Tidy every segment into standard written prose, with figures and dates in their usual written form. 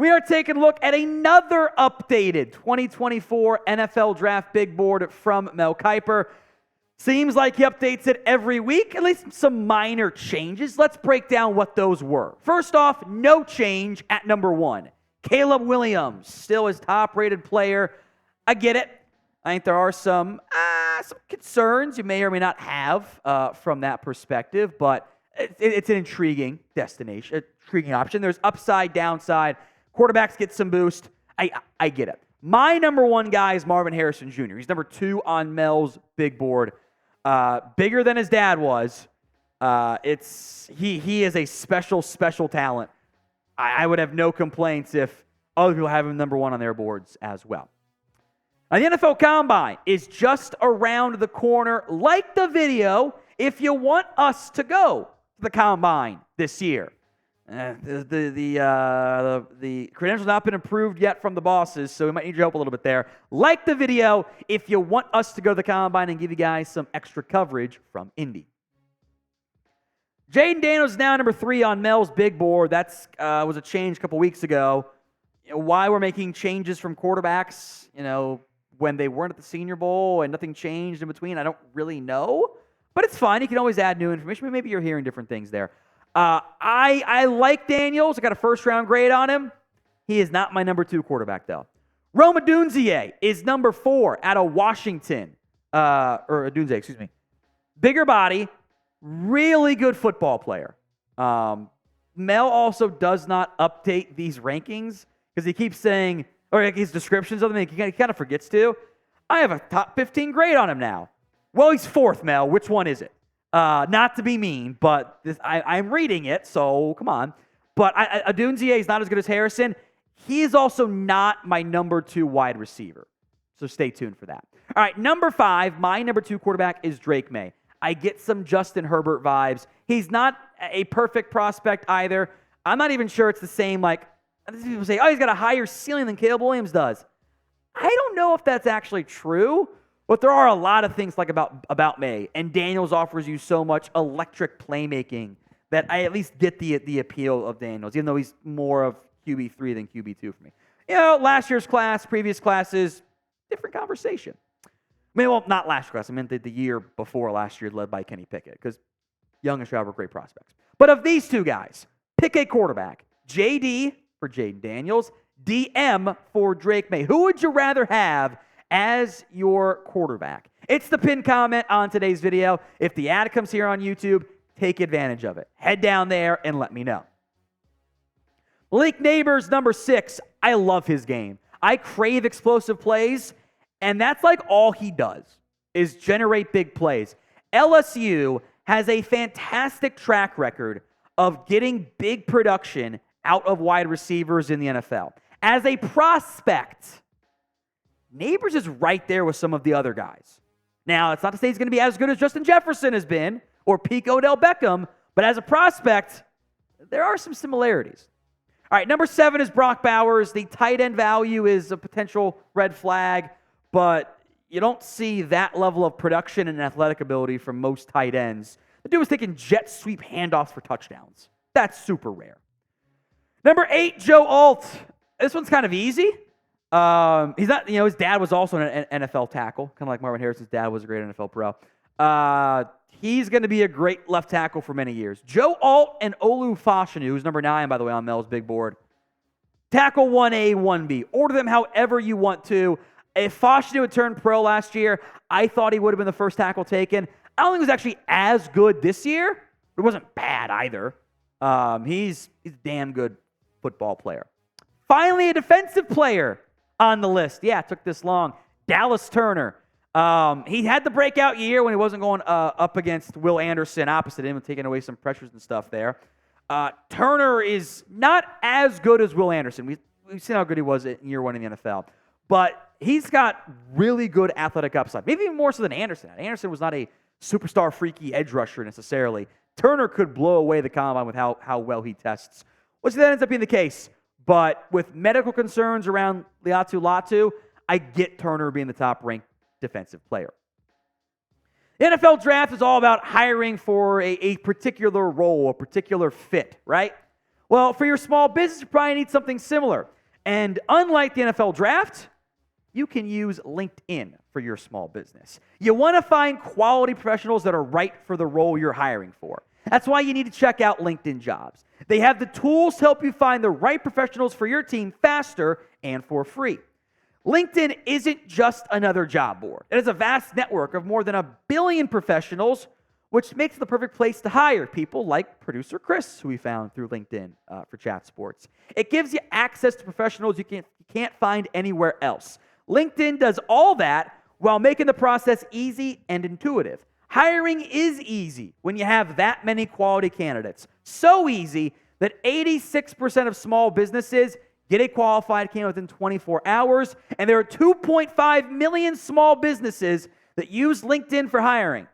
We are taking a look at another updated 2024 NFL Draft Big Board from Mel Kiper. Seems like he updates it every week, at least some minor changes. Let's break down what those were. First off, no change at number 1. Caleb Williams, still his top-rated player. I get it. I think there are some concerns you may or may not have from that perspective, but it's an intriguing destination, intriguing option. There's upside, downside. Quarterbacks get some boost. I get it. My number 1 guy is Marvin Harrison Jr. He's number 2 on Mel's big board. Bigger than his dad was. He is a special talent. I would have no complaints if other people have him number 1 on their boards as well. Now, the NFL Combine is just around the corner. Like the video if you want us to go to the Combine this year. The credentials not been approved yet from the bosses, so we might need your help a little bit there. Like the video if you want us to go to the Combine and give you guys some extra coverage from Indy. Jayden Daniels is now number 3 on Mel's big board. That's was a change a couple weeks ago. Why we're making changes from quarterbacks, when they weren't at the Senior Bowl and nothing changed in between, I don't really know. But it's fine. You can always add new information. Maybe you're hearing different things there. I like Daniels. I got a first-round grade on him. He is not my number 2 quarterback, though. Odunze is number 4 out of Washington. Odunze, excuse me. Bigger body, really good football player. Mel also does not update these rankings because he keeps saying, or his descriptions of them, he kind of forgets to. I have a top 15 grade on him now. Well, he's 4th, Mel. Which one is it? Not to be mean, but I'm reading it, so come on. But Odunze is not as good as Harrison. He is also not my number 2 wide receiver. So stay tuned for that. All right, number 5, my number 2 quarterback is Drake Maye. I get some Justin Herbert vibes. He's not a perfect prospect either. I'm not even sure it's the same, people say, he's got a higher ceiling than Caleb Williams does. I don't know if that's actually true. But there are a lot of things about Maye, and Daniels offers you so much electric playmaking that I at least get the appeal of Daniels, even though he's more of QB3 than QB2 for me. Last year's class, previous classes, different conversation. Not last year's class. I meant the year before last year led by Kenny Pickett, because Young and Stroud were great prospects. But of these 2 guys, pick a quarterback. JD for Jayden Daniels, DM for Drake Maye. Who would you rather have as your quarterback? It's the pinned comment on today's video. If the ad comes here on YouTube, take advantage of it. Head down there and let me know. Malik Nabers, number 6. I love his game. I crave explosive plays, and that's all he does is generate big plays. LSU has a fantastic track record of getting big production out of wide receivers in the NFL. As a prospect, Nabers is right there with some of the other guys. Now, it's not to say he's going to be as good as Justin Jefferson has been or peak Odell Beckham, but as a prospect, there are some similarities. All right, number 7 is Brock Bowers. The tight end value is a potential red flag, but you don't see that level of production and athletic ability from most tight ends. The dude was taking jet sweep handoffs for touchdowns. That's super rare. Number 8, Joe Alt. This one's kind of easy. He's not, his dad was also an NFL tackle, kind of like Marvin Harrison's dad was a great NFL pro. He's going to be a great left tackle for many years. Joe Alt and Fashanu, who's number 9, by the way, on Mel's big board. Tackle 1A, 1B. Order them however you want to. If Fashanu had turned pro last year, I thought he would have been the first tackle taken. I don't think he was actually as good this year, but it wasn't bad either. He's a damn good football player. Finally, a defensive player on the list. Yeah, it took this long. Dallas Turner. He had the breakout year when he wasn't going up against Will Anderson opposite him and taking away some pressures and stuff there. Turner is not as good as Will Anderson. We've seen how good he was in year 1 in the NFL. But he's got really good athletic upside, maybe even more so than Anderson. Anderson was not a superstar freaky edge rusher necessarily. Turner could blow away the combine with how well he tests. Which that ends up being the case. But with medical concerns around Liatu Latu, I get Turner being the top-ranked defensive player. The NFL Draft is all about hiring for a particular role, a particular fit, right? Well, for your small business, you probably need something similar. And unlike the NFL Draft, you can use LinkedIn for your small business. You want to find quality professionals that are right for the role you're hiring for. That's why you need to check out LinkedIn Jobs. They have the tools to help you find the right professionals for your team faster and for free. LinkedIn isn't just another job board. It is a vast network of more than 1 billion professionals, which makes it the perfect place to hire people like producer Chris, who we found through LinkedIn for Chat Sports. It gives you access to professionals you can't find anywhere else. LinkedIn does all that while making the process easy and intuitive. Hiring is easy when you have that many quality candidates. So easy that 86% of small businesses get a qualified candidate within 24 hours, and there are 2.5 million small businesses that use LinkedIn for hiring.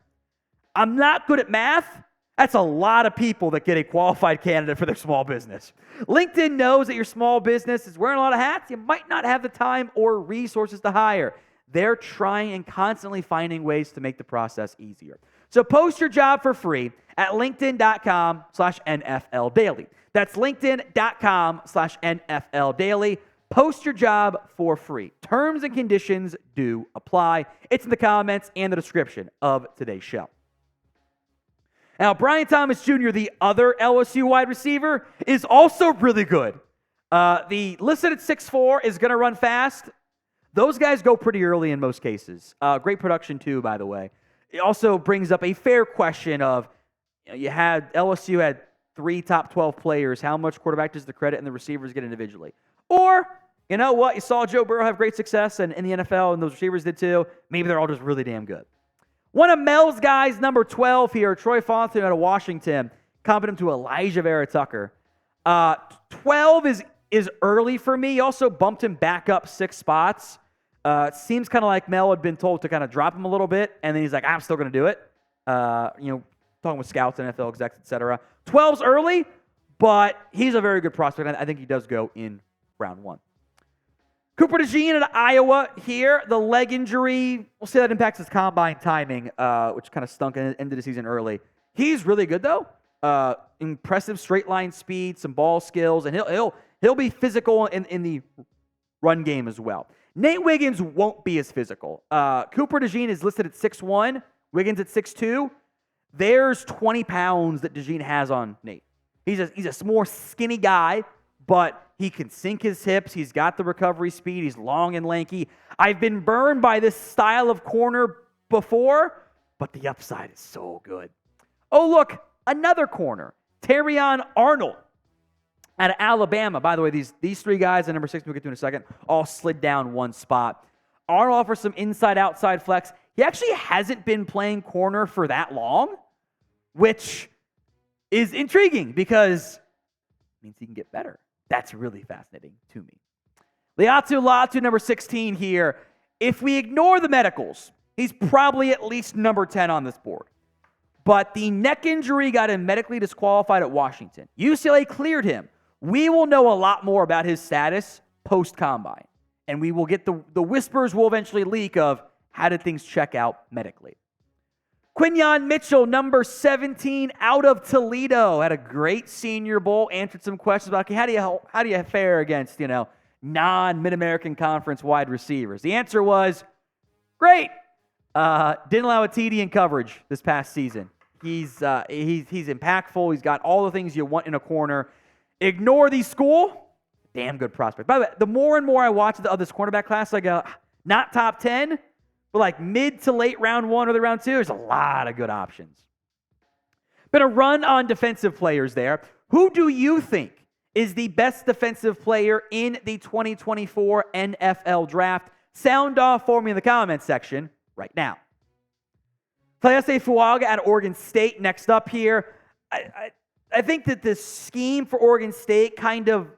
I'm not good at math. That's a lot of people that get a qualified candidate for their small business. LinkedIn knows that your small business is wearing a lot of hats. You might not have the time or resources to hire. They're trying and constantly finding ways to make the process easier. So post your job for free at linkedin.com/NFL Daily. That's linkedin.com/NFL Daily. Post your job for free. Terms and conditions do apply. It's in the comments and the description of today's show. Now, Brian Thomas Jr., the other LSU wide receiver, is also really good. The listed at 6'4", is going to run fast. Those guys go pretty early in most cases. Great production, too, by the way. It also brings up a fair question of, LSU had 3 top 12 players. How much quarterback does the credit and the receivers get individually? Or, you know what? You saw Joe Burrow have great success in the NFL, and those receivers did too. Maybe they're all just really damn good. One of Mel's guys, number 12 here, Troy Fautanu out of Washington, compared him to Elijah Vera Tucker. 12 is early for me. He also bumped him back up 6 spots. It seems kind of like Mel had been told to kind of drop him a little bit, and then he's like, I'm still going to do it. Talking with scouts, NFL execs, etc. 12's early, but he's a very good prospect. I think he does go in round 1. Cooper DeJean at Iowa here. The leg injury, we'll see that impacts his combine timing, which kind of stunk into the season early. He's really good, though. Impressive straight line speed, some ball skills, and he'll be physical in the run game as well. Nate Wiggins won't be as physical. Cooper DeJean is listed at 6'1", Wiggins at 6'2". There's 20 pounds that DeJean has on Nate. He's a more skinny guy, but he can sink his hips. He's got the recovery speed. He's long and lanky. I've been burned by this style of corner before, but the upside is so good. Oh, look, another corner. Terrion Arnold out of Alabama. By the way, these 3 guys, and number 6 we'll get to in a second, all slid down 1 spot. Arnold offers some inside-outside flex. He actually hasn't been playing corner for that long, which is intriguing because it means he can get better. That's really fascinating to me. Liatu Latu, number 16 here. If we ignore the medicals, he's probably at least number 10 on this board. But the neck injury got him medically disqualified at Washington. UCLA cleared him. We will know a lot more about his status post-combine. And we will get the whispers will eventually leak of how did things check out medically. Quinyon Mitchell, number 17, out of Toledo, had a great Senior Bowl. Answered some questions about how do you fare against non-Mid-American Conference wide receivers. The answer was great. Didn't allow a TD in coverage this past season. He's impactful. He's got all the things you want in a corner. Ignore the school. Damn good prospect. By the way, the more and more I watch of this cornerback class, I go not top 10. But like mid to late round 1 or the round 2, there's a lot of good options. Been a run on defensive players there. Who do you think is the best defensive player in the 2024 NFL Draft? Sound off for me in the comments section right now. Tayase Fuaga out of Oregon State next up here. I think that the scheme for Oregon State kind of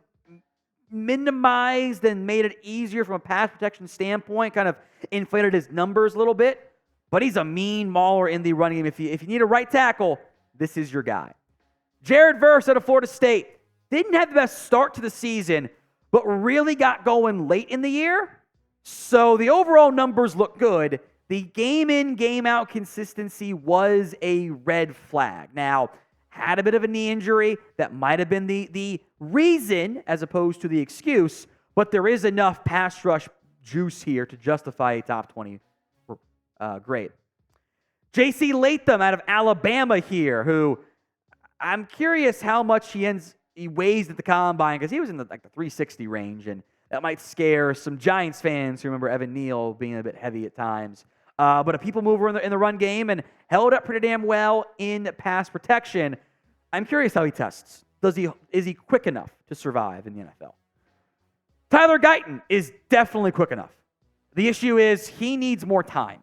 minimized and made it easier from a pass protection standpoint, kind of inflated his numbers a little bit, but he's a mean mauler in the running game. If you need a right tackle, this is your guy. Jared Verse out of Florida State didn't have the best start to the season, but really got going late in the year, so the overall numbers look good. The game in, game out consistency was a red flag. Now, had a bit of a knee injury. That might have been the reason as opposed to the excuse, but there is enough pass rush juice here to justify a top 20 grade. J.C. Latham out of Alabama here, who I'm curious how much he weighs at the combine, because he was in the 360 range, and that might scare some Giants fans who remember Evan Neal being a bit heavy at times. But a people mover in the run game and held up pretty damn well in pass protection. I'm curious how he tests. Is he quick enough to survive in the NFL? Tyler Guyton is definitely quick enough. The issue is he needs more time.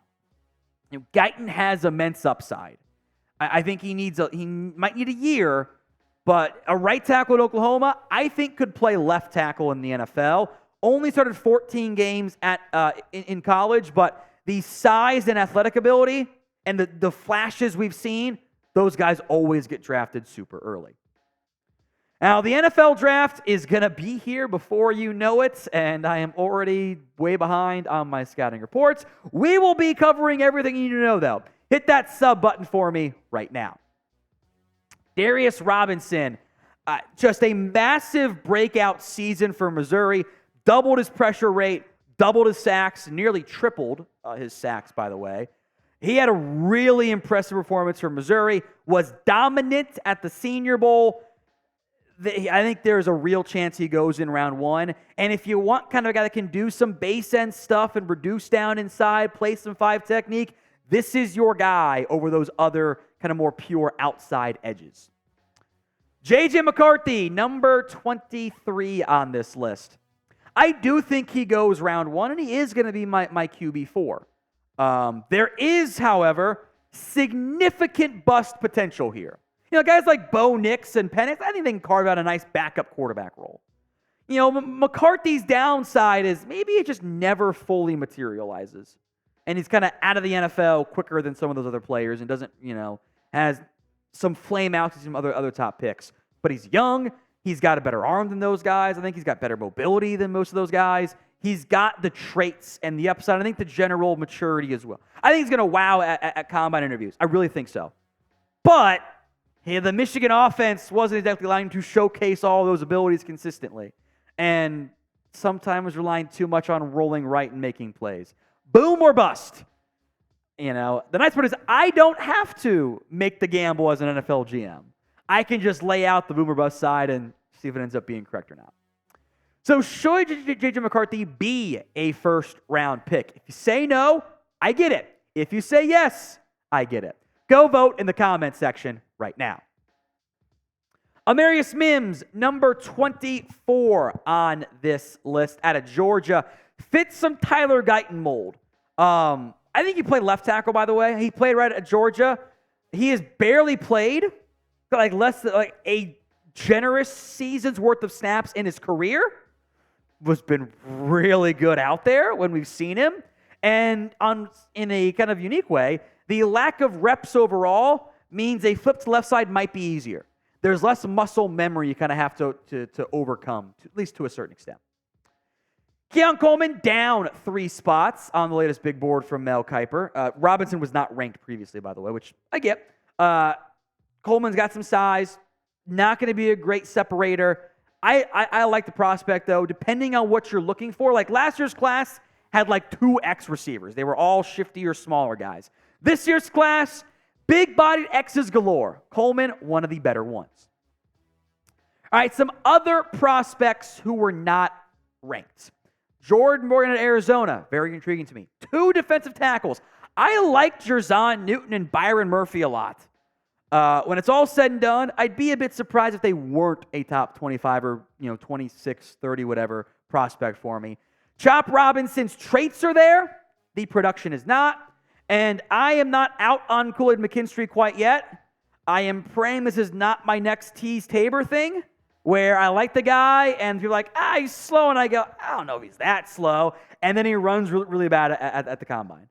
Guyton has immense upside. I think he might need a year, but a right tackle at Oklahoma, I think could play left tackle in the NFL. Only started 14 games in college, but the size and athletic ability and the flashes we've seen, those guys always get drafted super early. Now, the NFL Draft is going to be here before you know it, and I am already way behind on my scouting reports. We will be covering everything you need to know, though. Hit that sub button for me right now. Darius Robinson, just a massive breakout season for Missouri. Doubled his pressure rate, doubled his sacks, nearly tripled his sacks, by the way. He had a really impressive performance for Missouri, was dominant at the Senior Bowl. I think there's a real chance he goes in round 1. And if you want kind of a guy that can do some base end stuff and reduce down inside, play some 5 technique, this is your guy over those other kind of more pure outside edges. J.J. McCarthy, number 23 on this list. I do think he goes round 1, and he is going to be my QB4. There is, however, significant bust potential here. Guys like Bo Nix and Penn, I think they can carve out a nice backup quarterback role. McCarthy's downside is maybe it just never fully materializes. And he's kind of out of the NFL quicker than some of those other players and doesn't, has some flame outs and some other top picks. But he's young. He's got a better arm than those guys. I think he's got better mobility than most of those guys. He's got the traits and the upside. I think the general maturity as well. I think he's going to wow at combine interviews. I really think so. But the Michigan offense wasn't exactly allowing him to showcase all those abilities consistently. And sometimes relying too much on rolling right and making plays. Boom or bust. The nice part is I don't have to make the gamble as an NFL GM. I can just lay out the boom or bust side and see if it ends up being correct or not. So should J.J. McCarthy be a first-round pick? If you say no, I get it. If you say yes, I get it. Go vote in the comment section right now. Amarius Mims, number 24 on this list out of Georgia. Fits some Tyler Guyton mold. I think he played left tackle, by the way. He played right at Georgia. He has barely played, less than a generous season's worth of snaps in his career. Was been really good out there when we've seen him. And in a kind of unique way, the lack of reps overall means a flip to the left side might be easier. There's less muscle memory you kind of have to overcome, at least to a certain extent. Keon Coleman down 3 spots on the latest big board from Mel Kiper. Robinson was not ranked previously, by the way, which I get. Coleman's got some size. Not going to be a great separator. I like the prospect, though, depending on what you're looking for. Like last year's class had 2 X receivers. They were all shifty or smaller guys. This year's class, big-bodied X's galore. Coleman, one of the better ones. All right, some other prospects who were not ranked. Jordan Morgan at Arizona, very intriguing to me. 2 defensive tackles. I like Jerzon Newton and Byron Murphy a lot. When it's all said and done, I'd be a bit surprised if they weren't a top 25 or 26, 30, whatever prospect for me. Chop Robinson's traits are there. The production is not. And I am not out on Kool-Aid McKinstry quite yet. I am praying this is not my next Tease Tabor thing, where I like the guy, and people are like, he's slow, and I go, I don't know if he's that slow, and then he runs really bad at the combine.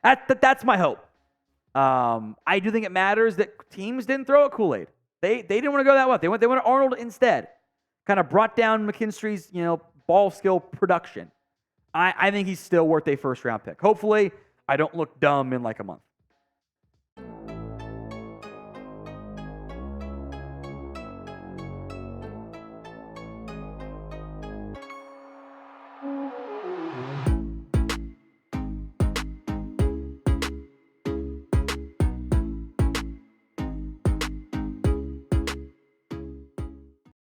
That's my hope. I do think it matters that teams didn't throw at Kool-Aid. They didn't want to go that way. They went to Arnold instead. Kind of brought down McKinstry's ball skill production. I think he's still worth a first-round pick. Hopefully, I don't look dumb in a month.